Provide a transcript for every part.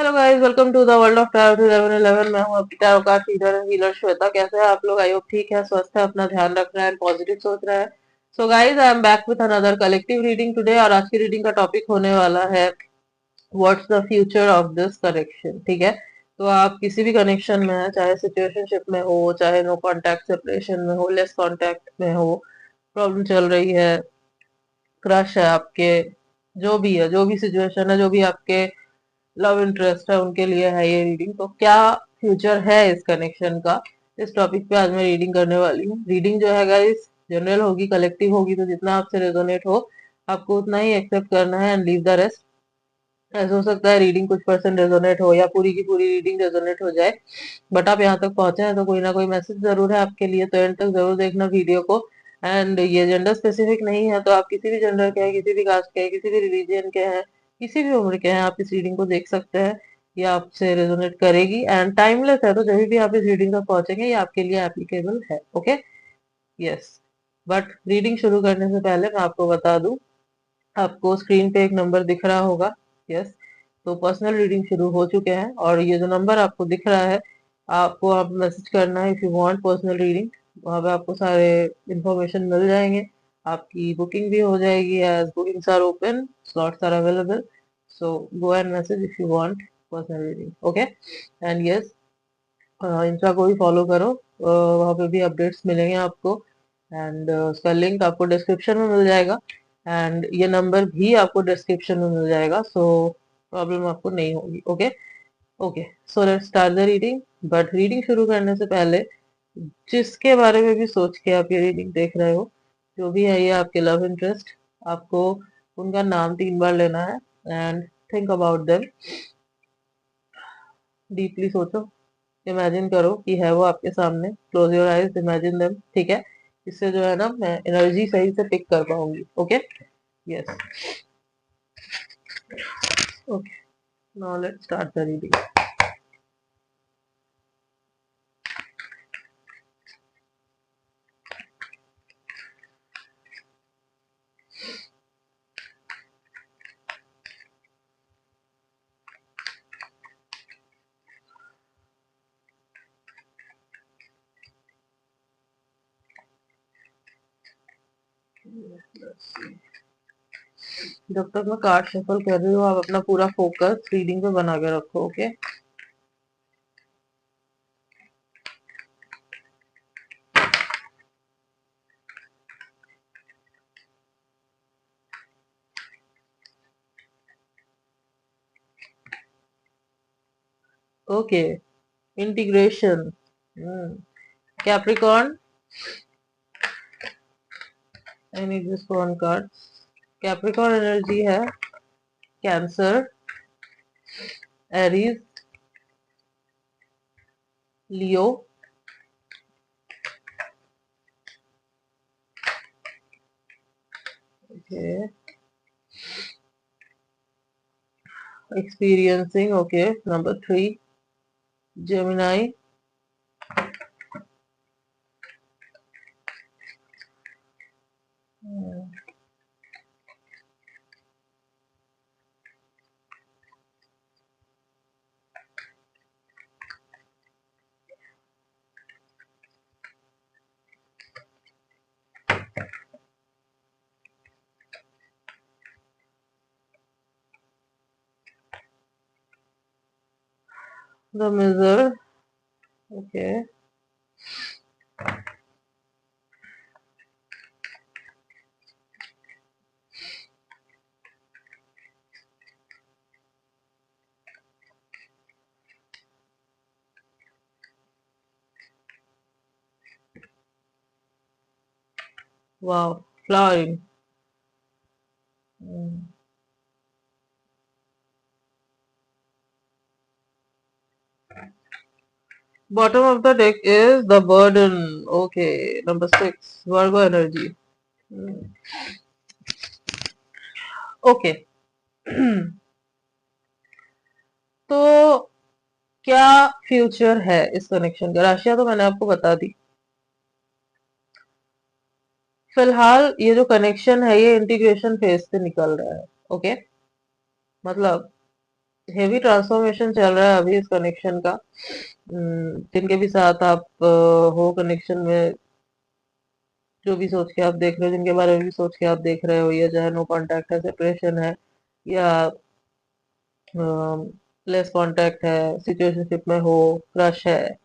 Hello guys, welcome to the world of tarot 1111। मैं हूं आपकी tarot card reader healer Shweta. कैसे हैं आप लोग? आई होप ठीक है, स्वस्थ है, अपना ध्यान रख रहा है, पॉजिटिव सोच रहा है। So guys, I am back with another collective reading today. और आज की रीडिंग का टॉपिक होने वाला है what's the future of this connection. ठीक है, तो आप किसी भी कनेक्शन में है, चाहे सिचुएशनशिप में हो, चाहे नो कांटेक्ट सेपरेशन में हो, लेस कांटेक्ट में हो, प्रॉब्लम चल रही है, क्रश है आपके, जो भी है, जो भी सिचुएशन है, जो भी आपके लव इंटरेस्ट है, उनके लिए है ये रीडिंग। तो क्या फ्यूचर है इस कनेक्शन का, इस टॉपिक पे आज मैं रीडिंग करने वाली हूँ। रीडिंग जो है गाइस जनरल होगी, कलेक्टिव होगी, तो जितना आपसे रेजोनेट हो आपको उतना ही एक्सेप्ट करना है एंड लीव द रेस्ट। ऐसा हो सकता है रीडिंग कुछ परसेंट रेजोनेट हो या पूरी की पूरी रीडिंग रेजोनेट हो जाए, बट आप यहाँ तक पहुंचे हैं तो कोई ना कोई मैसेज जरूर है आपके लिए, तो एंड तक जरूर देखना वीडियो को। एंड ये जेंडर स्पेसिफिक नहीं है, तो आप किसी भी जेंडर के हैं, किसी भी कास्ट के हैं, किसी भी रिलीजियन के हैं, किसी भी उम्र के हैं, आप इस रीडिंग को देख सकते हैं। ये आपसे रेजोनेट करेगी एंड टाइमलेस है, तो जब भी आप इस रीडिंग तक पहुंचेंगे ये आपके लिए एप्लीकेबल है। Okay, yes. बट रीडिंग शुरू करने से पहले मैं आपको बता दूं, आपको स्क्रीन पे एक नंबर दिख रहा होगा। यस, तो पर्सनल रीडिंग शुरू हो चुके हैं और ये जो नंबर आपको दिख रहा है, आपको आप मैसेज करना है if you want personal reading. वहां पे आपको सारे इंफॉर्मेशन मिल जाएंगे, आपकी बुकिंग भी हो जाएगी as bookings are open, slots are available. So go and message if you want personal reading. Okay, and yes, insta को भी फॉलो करो, वहाँ पे भी अपडेट्स मिलेंगे आपको। एंड उसका लिंक आपको डिस्क्रिप्शन में मिल जाएगा एंड ये नंबर भी आपको डिस्क्रिप्शन में मिल जाएगा, सो प्रॉब्लम आपको नहीं होगी। Okay, okay, so let's start the reading. But reading शुरू करने से पहले, जिसके बारे में भी सोच के आप ये रीडिंग देख रहे हो, जो भी है ये आपके लव इंटरेस्ट, आपको उनका नाम 3 बार लेना है and think about them. Deeply सोचो, इमेजिन करो कि है वो आपके सामने। Close your eyes, imagine them. ठीक है, इससे जो है ना मैं एनर्जी सही से पिक कर पाऊंगी। Okay, yes, okay, now let's start the reading. जब तक मैं कार्ड शफल कर रही हूँ, आप अपना पूरा फोकस रीडिंग पे बना के रखो। Okay, okay, integration, Capricorn, I need this one card. Capricorn energy है, cancer, Aries, Leo, okay, experiencing, okay, number 3, Gemini, the Miser, okay, wow, flowering. Bottom of the deck is the burden. Okay, number 6, Virgo energy. Okay, तो क्या future है इस connection का? राशियां तो मैंने आपको बता दी। फिलहाल ये जो कनेक्शन है ये इंटीग्रेशन फेज से निकल रहा है। ओके, मतलब हेवी ट्रांसफॉर्मेशन चल रहा है अभी इस कनेक्शन का। जिनके भी साथ आप हो कनेक्शन में, जो भी सोच के आप देख रहे हो, जिनके बारे में भी सोच के आप देख रहे हो, या चाहे नो कांटेक्ट है, सेपरेशन है, या लेस कांटेक्ट है, सिचुएशनशिप में हो, क्रश है,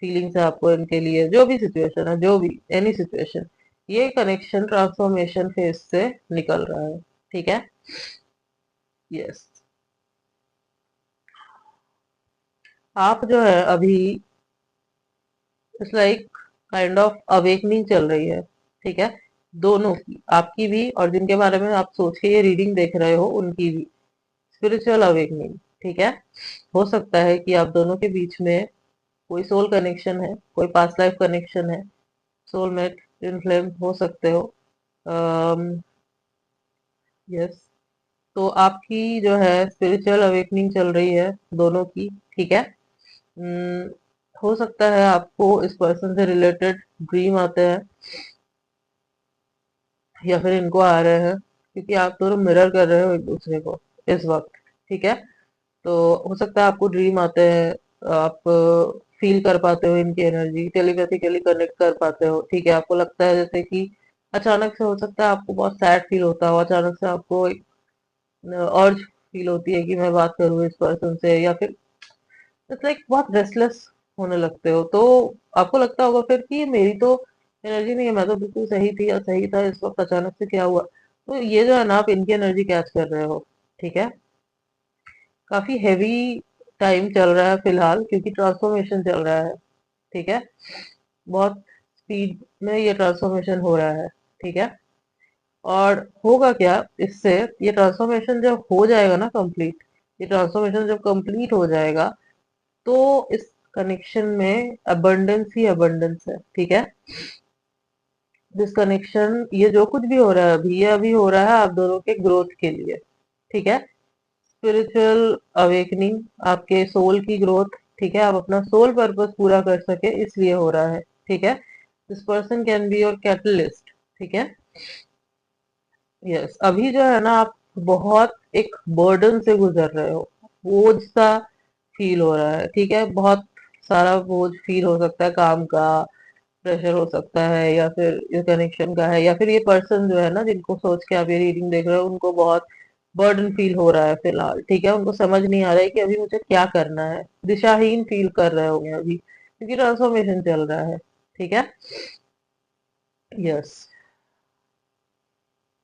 फीलिंग्स है आपको इनके लिए, जो भी सिचुएशन है, जो भी एनी सिचुएशन, ये कनेक्शन ट्रांसफॉर्मेशन फेज से निकल रहा है। ठीक है। यस। आप जो है अभी it's like kind of awakening चल रही है। ठीक है। दोनों की, आपकी भी और जिनके बारे में आप सोच के ये रीडिंग देख रहे हो उनकी भी स्पिरिचुअल अवेकनिंग। ठीक है। हो सकता है कि आप दोनों के बीच में कोई सोल कनेक्शन है, कोई पास्ट लाइफ कनेक्शन है, सोलमेट, ट्विन फ्लेम हो सकते हो। यस। तो आपकी जो है स्पिरिचुअल अवेकनिंग चल रही है दोनों की। ठीक है। हम्म, हो सकता है आपको इस पर्सन से रिलेटेड ड्रीम आते हैं, या फिर इनको आ रहे हैं, क्योंकि आप दोनों मिरर कर रहे हो एक दूसरे को इस वक्त। ठीक है। तो हो सकता है आपको ड्रीम आते हैं, आप फील कर पाते हो इनकी एनर्जी, टेलीपैथिकली कनेक्ट कर पाते हो। ठीक है। आपको लगता है जैसे कि अचानक से हो सकता है आपको बहुत सैड फील होता हो, अचानक से आपको एक अर्ज फील होती है कि मैं बात करूँ इस पर्सन से, या फिर इट्स लाइक बहुत रेस्टलेस होने लगते हो। तो आपको लगता होगा फिर कि मेरी तो एनर्जी नहीं है, मैं तो बिल्कुल सही थी या सही था, इस वक्त अचानक से क्या हुआ। तो ये जो है ना, आप इनकी एनर्जी कैच कर रहे हो। ठीक है। काफी हैवी टाइम चल रहा है फिलहाल, क्योंकि ट्रांसफॉर्मेशन चल रहा है। ठीक है। बहुत स्पीड में ये ट्रांसफॉर्मेशन हो रहा है। ठीक है। और होगा क्या इससे, ये ट्रांसफॉर्मेशन जब हो जाएगा ना कंप्लीट, ये ट्रांसफॉर्मेशन जब कंप्लीट हो जाएगा, तो इस कनेक्शन में अबंडेंस ही अबंडेंस है। ठीक है। दिस कनेक्शन, ये जो कुछ भी हो रहा है अभी, ये अभी हो रहा है आप दोनों के ग्रोथ के लिए। ठीक है। स्पिरिचुअल अवेकनिंग, आपके सोल की ग्रोथ। ठीक है। आप अपना सोल पर्पस पूरा कर सके इसलिए हो रहा है। ठीक है। This person can be your catalyst. ठीक है। यस। अभी जो है ना, आप बहुत एक बर्डन से गुजर रहे हो, बोझ सा फील हो रहा है। ठीक है। बहुत सारा बोझ फील हो सकता है, काम का प्रेशर हो सकता है, या फिर ये कनेक्शन का है, या फिर ये पर्सन जो है ना, जिनको सोच के आप ये रीडिंग देख रहे हो, उनको बहुत बर्डन फील हो रहा है फिलहाल। ठीक है। उनको समझ नहीं आ रहा है कि अभी मुझे क्या करना है, दिशाहीन फील कर रहे होंगे अभी, क्योंकि ट्रांसफॉर्मेशन चल रहा है। ठीक है। यस।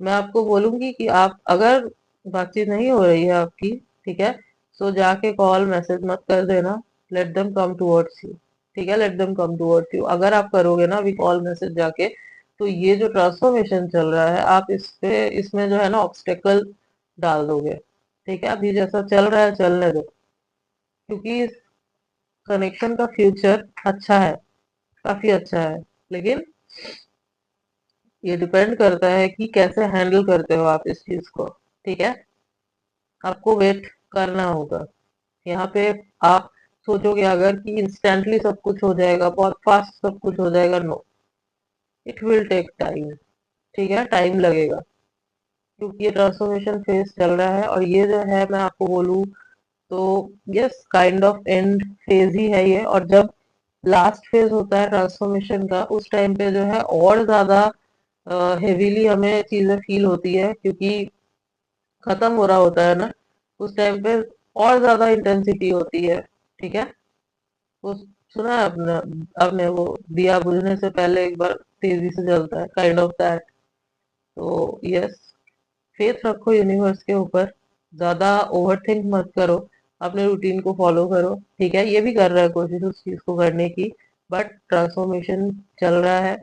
मैं आपको बोलूंगी कि आप अगर बातचीत नहीं हो रही है आपकी, ठीक है, तो जाके कॉल मैसेज मत कर देना। Let them come towards you. ठीक है। Let them come towards you. अगर आप करोगे ना अभी कॉल मैसेज जाके, तो ये जो ट्रांसफॉर्मेशन चल रहा है, आप इस पे, इसमें जो है ना ऑब्स्टेकल डाल दोगे। ठीक है। अभी जैसा चल रहा है चलने दो, क्योंकि इस कनेक्शन का फ्यूचर अच्छा है, काफी अच्छा है। लेकिन ये डिपेंड करता है कि कैसे हैंडल करते हो आप इस चीज को। ठीक है। आपको वेट करना होगा यहाँ पे। आप सोचोगे अगर कि इंस्टेंटली सब कुछ हो जाएगा, बहुत फास्ट सब कुछ हो जाएगा, no, it will take time. ठीक है। टाइम लगेगा, क्योंकि ये ट्रांसफॉर्मेशन फेज चल रहा है, और ये जो है मैं आपको बोलूँ तो yes, kind of end phase ही है ये। और जब लास्ट फेज होता है ट्रांसफॉर्मेशन का, उस टाइम पे जो है और ज्यादा हेवीली हमें चीजें फील होती है, क्योंकि खत्म हो रहा होता है ना उस टाइम पे, और ज्यादा इंटेंसिटी होती है। ठीक है। वो सुना है आपने, आपने वो दिया बुझने से पहले एक बार तेजी से जलता है, काइंड ऑफ दैट। तो यस, फेथ रखो यूनिवर्स के ऊपर, ज्यादा ओवर थिंक मत करो, अपने रूटीन को फॉलो करो। ठीक है। ये भी कर रहा है कोशिश उस चीज को करने की, बट ट्रांसफॉर्मेशन चल रहा है,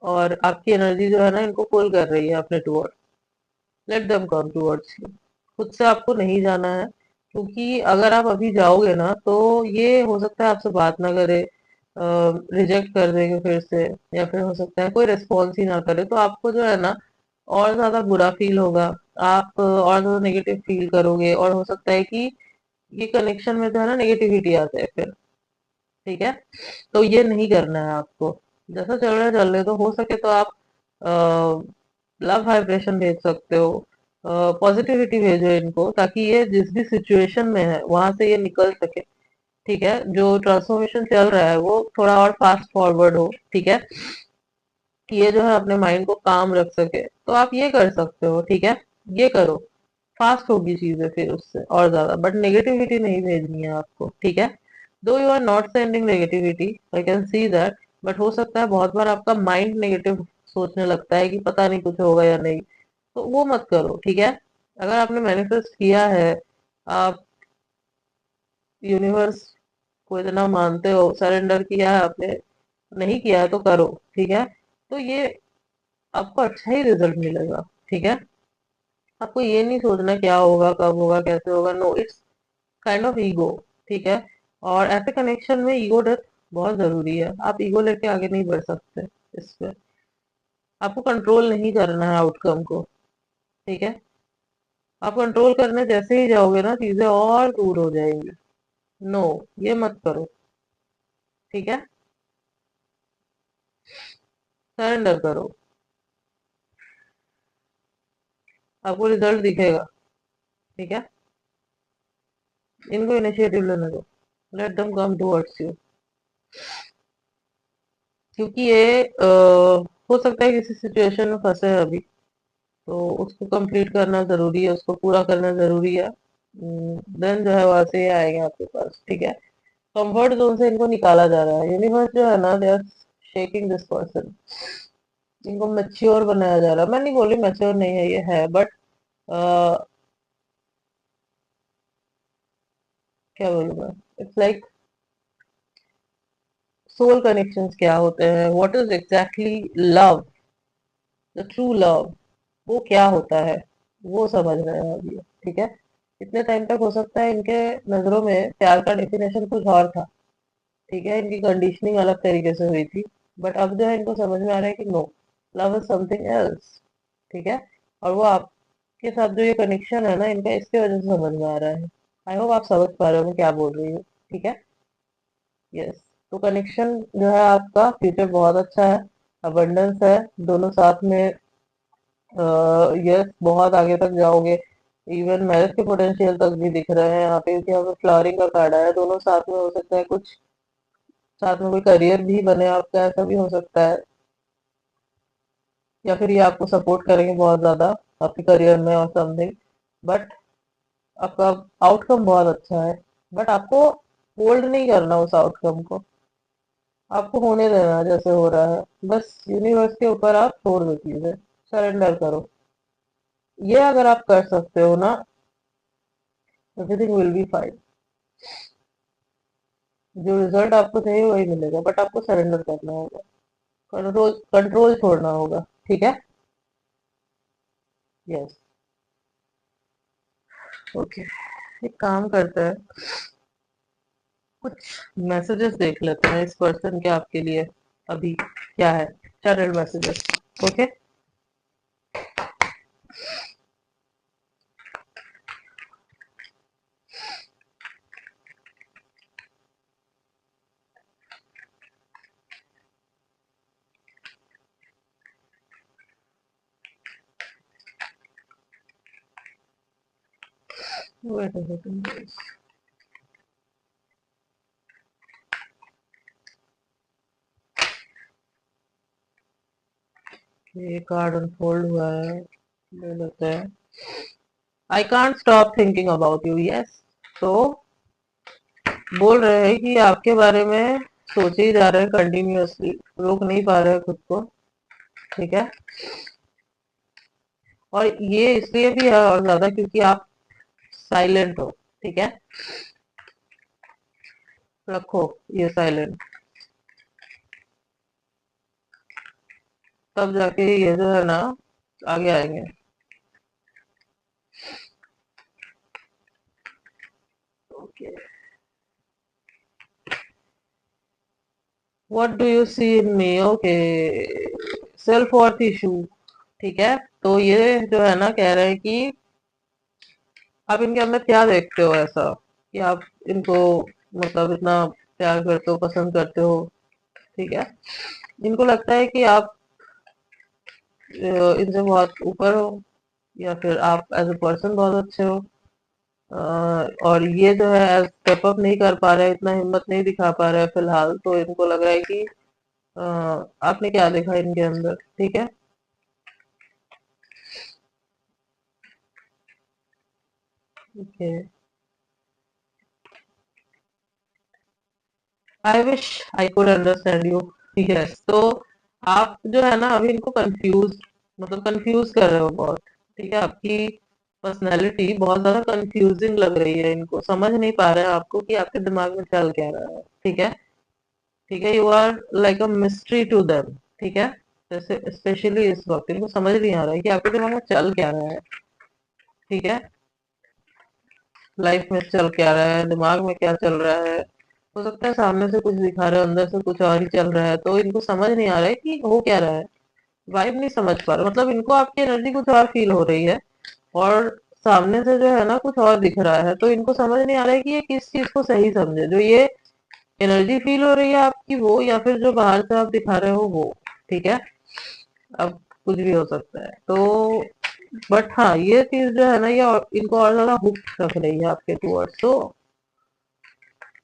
और आपकी एनर्जी जो है ना इनको पुल कर रही है अपने toward. Let them come towards you. खुद से आपको नहीं जाना है, क्योंकि अगर आप अभी जाओगे ना, तो ये हो सकता है आपसे बात ना करे, रिजेक्ट कर देंगे फिर से, या फिर हो सकता है कोई रिस्पॉन्स ही ना करे, तो आपको जो है ना और ज्यादा बुरा फील होगा। आप और ज्यादा नेगेटिव फील करोगे, और हो सकता है कि ये कनेक्शन में जो है ना नेगेटिविटी आ जाए फिर। ठीक है। तो ये नहीं करना है आपको। जैसा चल रहा है चलने तो, हो सके तो आप लव वाइब्रेशन भेज सकते हो, पॉजिटिविटी भेजो इनको, ताकि ये जिस भी सिचुएशन में है वहां से ये निकल सके। ठीक है, जो ट्रांसफॉर्मेशन चल रहा है वो थोड़ा और फास्ट फॉरवर्ड हो। ठीक है, कि ये जो है अपने माइंड को काम रख सके, तो आप ये कर सकते हो। ठीक है, ये करो, फास्ट होगी चीजें फिर उससे और ज्यादा। बट नेगेटिविटी नहीं भेजनी है आपको। ठीक है, though you are not sending negativity, I can see that, but हो सकता है बहुत बार आपका माइंड नेगेटिव सोचने लगता है कि पता नहीं कुछ होगा या नहीं, तो वो मत करो। ठीक है, अगर आपने मैनिफेस्ट किया है, आप यूनिवर्स को इतना मानते हो, सरेंडर किया है आपने, नहीं किया है तो करो। ठीक है, तो ये आपको अच्छा ही रिजल्ट मिलेगा। ठीक है, आपको ये नहीं सोचना क्या होगा, कब होगा, कैसे होगा। No, it's kind of ego. ठीक है, और ऐसे कनेक्शन में ईगो डेथ बहुत जरूरी है। आप ईगो लेके आगे नहीं बढ़ सकते इस पे। आपको कंट्रोल नहीं करना है आउटकम को। ठीक है, आप कंट्रोल करने जैसे ही जाओगे ना, चीजें और दूर हो जाएंगी। नो, ये मत करो। ठीक है, सरेंडर करो, आपको रिजल्ट दिखेगा। ठीक है, इनको इनिशिएटिव लेने दो, let them come towards you. क्योंकि ये हो सकता है किसी सिचुएशन में फंसे हैं अभी, तो उसको कंप्लीट करना जरूरी है, उसको पूरा करना जरूरी है। देन जो है वहां से ये आएंगे आपके पास। ठीक है, कंफर्ट जोन से इनको निकाला जा रहा है। यूनिवर्स जो है ना, they are shaking this person. इनको मैच्योर बनाया जा रहा है। मैं नहीं बोल रही मैच्योर नहीं है, ये है, बट क्या बोलूँ मैं, इट्स लाइक सोल कनेक्शंस क्या होते हैं, what is exactly love, the true love, वो क्या होता है, वो समझ रहे हैं अभी। ठीक है, इतने टाइम तक हो सकता है इनके नजरों में प्यार का डेफिनेशन कुछ और था। ठीक है, इनकी कंडीशनिंग अलग तरीके से हुई थी, बट अब जो है इनको समझ में आ रहा है कि no, love is something else. ठीक है, और वो आपके साथ जो ये कनेक्शन है ना इनका, इसके वजह से समझ में आ रहा है। आई होप आप समझ पा रहे हो मैं क्या बोल रही हूँ। ठीक है, यस, तो कनेक्शन जो है आपका फ्यूचर बहुत अच्छा है, अबंडेंस है, दोनों साथ में। यस, बहुत आगे तक जाओगे। इवन मैरिज के पोटेंशियल तक भी दिख रहे हैं यहाँ पे, क्योंकि यहाँ पे फ्लावरिंग का कार्ड आया है। दोनों साथ में हो सकता है, कुछ साथ में कोई करियर भी बने आपका, ऐसा भी हो सकता है। या फिर ये आपको सपोर्ट करेंगे बहुत ज्यादा आपके करियर में और समथिंग। बट आपका आउटकम बहुत अच्छा है, बट आपको होल्ड नहीं करना उस आउटकम को, आपको होने देना है जैसे हो रहा है। बस यूनिवर्स के ऊपर आप छोड़ दो चीजें, सरेंडर करो। ये अगर आप कर सकते हो ना, एवरीथिंग विल बी फाइन। जो रिजल्ट आपको चाहिए वही मिलेगा, बट आपको सरेंडर करना होगा, कंट्रोल कंट्रोल छोड़ना होगा। ठीक है, यस, ओके। एक काम करते हैं, कुछ मैसेजेस देख लेते हैं इस पर्सन के आपके लिए अभी क्या है, channel messages. Okay, wait a second. ये कार्ड अनफोल्ड हुआ है, ले लेते हैं। I can't stop thinking about you, yes. तो बोल रहे हैं कि आपके बारे में सोचे ही जा रहे हैं कंटिन्यूअसली, रोक नहीं पा रहे हैं खुद को। ठीक है, और ये इसलिए भी है और ज्यादा क्योंकि आप साइलेंट हो। ठीक है, रखो ये साइलेंट, तब जाके ये जो है ना आगे आएंगे। Okay, what do you see in me, okay, self worth issue. ठीक है, तो ये जो है ना कह रहे हैं कि आप इनके अंदर क्या देखते हो ऐसा कि आप इनको मतलब इतना प्यार करते हो, पसंद करते हो। ठीक है, इनको लगता है कि आप इनसे बहुत ऊपर हो। या फिर आप एज अ पर्सन बहुत अच्छे हो। और ये जो है स्टेप अप नहीं कर पा रहे, इतना हिम्मत नहीं दिखा पा रहे फिलहाल, तो इनको लग रहा है कि आपने क्या देखा इनके अंदर, ठीक है। Okay, I wish I could understand you. Yes, तो आप जो है ना अभी इनको कंफ्यूज, मतलब कंफ्यूज कर रहे हो बहुत, ठीक है। आपकी पर्सनैलिटी बहुत ज्यादा कंफ्यूजिंग लग रही है, इनको समझ नहीं पा रहे हैं आपको कि आपके दिमाग में चल क्या रहा है, ठीक है। ठीक है, you are like a mystery to them, ठीक है। जैसे स्पेशली इस वक्त इनको समझ नहीं आ रहा है कि आपके दिमाग में चल क्या रहा है, ठीक है। लाइफ में चल क्या रहा है, दिमाग में क्या चल रहा है। हो सकता है सामने से कुछ दिखा रहे हो, अंदर से कुछ और ही चल रहा है, तो इनको समझ नहीं आ रहा है कि हो क्या रहा है। वाइब नहीं समझ पा रहा, मतलब इनको आपकी एनर्जी कुछ और फील हो रही है, और सामने से जो है ना कुछ और दिख रहा है, तो इनको समझ नहीं आ रहा है कि ये किस चीज को सही समझे, जो ये एनर्जी फील हो रही है आपकी वो, या फिर जो बाहर से आप दिखा रहे हो वो, ठीक है। अब कुछ भी हो सकता है, तो बट हाँ ये चीज जो है ना ये इनको और ज्यादा हुक रख रही है आपके टूवर्ड्स, तो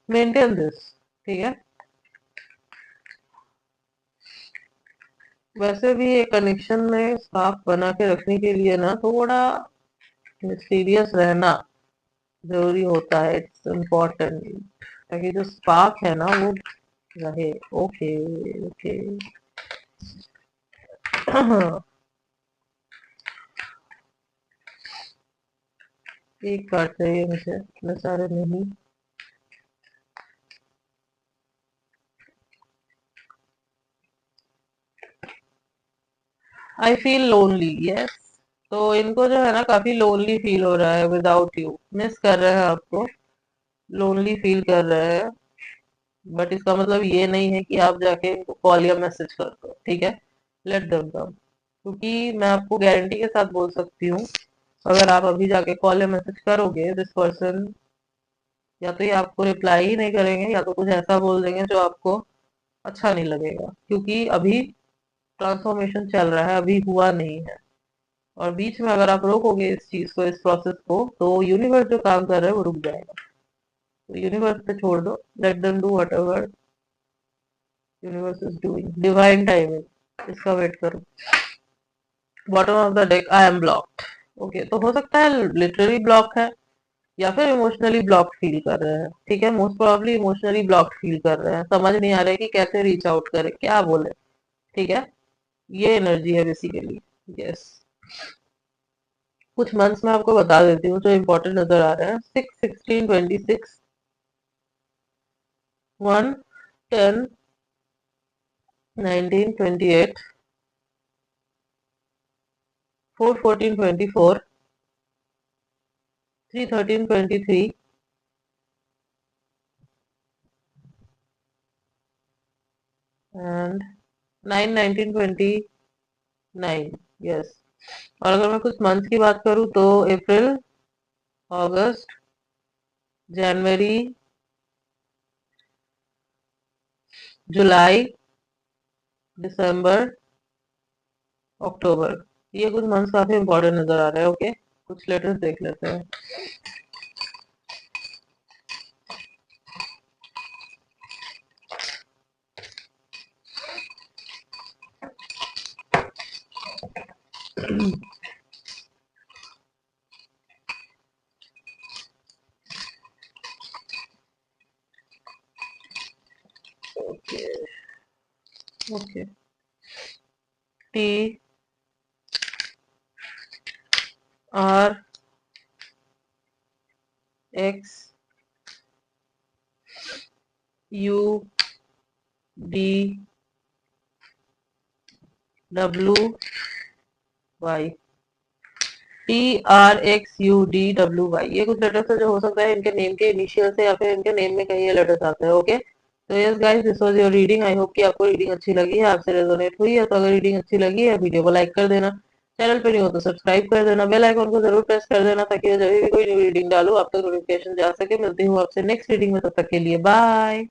मेंटेन दिस, ठीक है। वैसे भी एक कनेक्शन में साफ बना के रखने के लिए ना थोड़ा सीरियस रहना जरूरी होता है, इट्स इम्पोर्टेंट, ताकि जो स्पार्क है ना वो रहे। Okay, okay. एक कार्ड चाहिए मुझे, इतने सारे नहीं। I feel lonely, yes. तो इनको जो है ना काफी लोनली फील हो रहा है, विदाउट यू मिस कर रहे हैं आपको, लोनली फील कर रहे हैं। बट इसका मतलब ये नहीं है कि आप जाके इनको कॉल या मैसेज कर दो, ठीक है। लेट देम कम, क्योंकि मैं आपको गारंटी के साथ बोल सकती हूँ, अगर आप अभी जाके कॉल या मैसेज करोगे, दिस पर्सन या तो ये आपको रिप्लाई ही नहीं करेंगे, या तो कुछ ऐसा बोल देंगे जो आपको अच्छा नहीं लगेगा, क्योंकि अभी ट्रांसफॉर्मेशन चल रहा है, अभी हुआ नहीं है। और बीच में अगर आप रोकोगे इस चीज को, इस प्रोसेस को, तो यूनिवर्स जो काम कर रहा है वो रुक जाएगा। तो यूनिवर्स पे छोड़ दो, let them do what ever universe is doing, divine timing, इसका वेट करो। Bottom of the deck, I am blocked. Okay, तो हो सकता है लिटरली ब्लॉक है, या फिर इमोशनली ब्लॉक फील कर रहे हैं, ठीक है। Most probably emotionally block feel कर रहे हैं, समझ नहीं आ रहा है कि कैसे रीच आउट करें, क्या बोले, ठीक है। ये एनर्जी है बेसिकली, यस। कुछ मंथ्स में आपको बता देती हूँ जो इम्पोर्टेंट नजर आ रहे हैं, 6, 16, 26, 1, 10, 19, 28, 4, 14, 24, 3, 13, 23, एंड 9, 19, 29, यस। और अगर मैं कुछ मंथ की बात करूँ तो अप्रैल, अगस्त, जनवरी, जुलाई, दिसंबर, अक्टूबर, ये कुछ मंथ्स काफी इंपॉर्टेंट नजर आ रहे हैं, ओके। कुछ लेटर्स देख लेते हैं। Okay, okay. T, R, X, U, D, W, Y. TRXUDWY, ये कुछ लेटर्स है जो हो सकता है इनके नेम के इनिशियल से, या फिर इनके नेम में कहीं ये लेटर्स आते हैं, ओके। तो yes guys, this was your reading. I hope कि आपको रीडिंग अच्छी लगी है, आपसे रेजोनेट हुई है। तो अगर रीडिंग अच्छी लगी है, वीडियो को लाइक कर देना, चैनल पे नहीं हो तो सब्सक्राइब कर देना, बेल आइकन को जरूर प्रेस कर देना, ताकि जब भी कोई न्यू रीडिंग डालू आप तक नोटिफिकेशन जा सके। मिलती हूँ आपसे नेक्स्ट रीडिंग में, तब तक के लिए बाय।